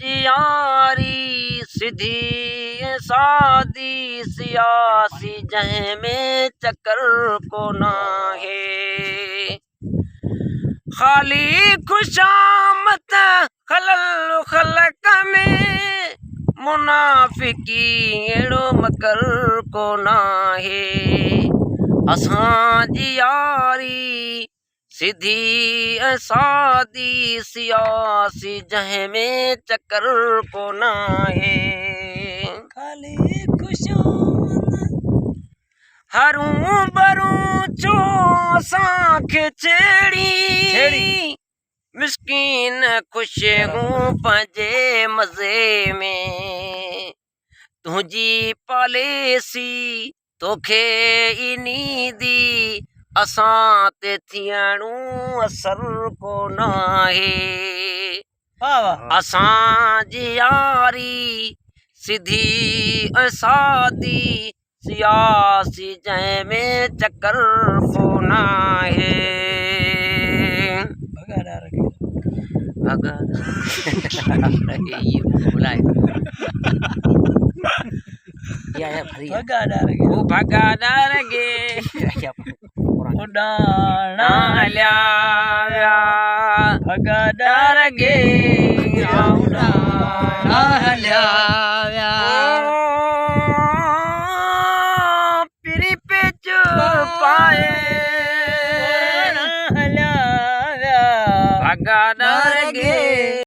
जियारी सीधी सादी सियासी जह में चक्कर को ना है खाली खुशामत खलल खलक में मुनाफिकी एड़ो मकर को ना है असां जी यारी सीधी सादी सियासी जह में चक्कर को ना है खाली खुशामद हरूं बरूं चो असांखे छेड़ी मिस्कीन खुश हूँ पंहिंजे मज़े में तुझी पॉलिसी तोखे इनी दी असां ते थियणू असर को ना है वाह वाह असां जी यारी सीधी सादी सियासी जंहिं में चक्कर को ना है भगाड़ा रखे भगा ये बुलाए या भरी भगाड़ा रखे वो भगादार गे उडाना हल्या भगाड़ा गे उडाना हल्या पिरी पे पाए हल्या भगादार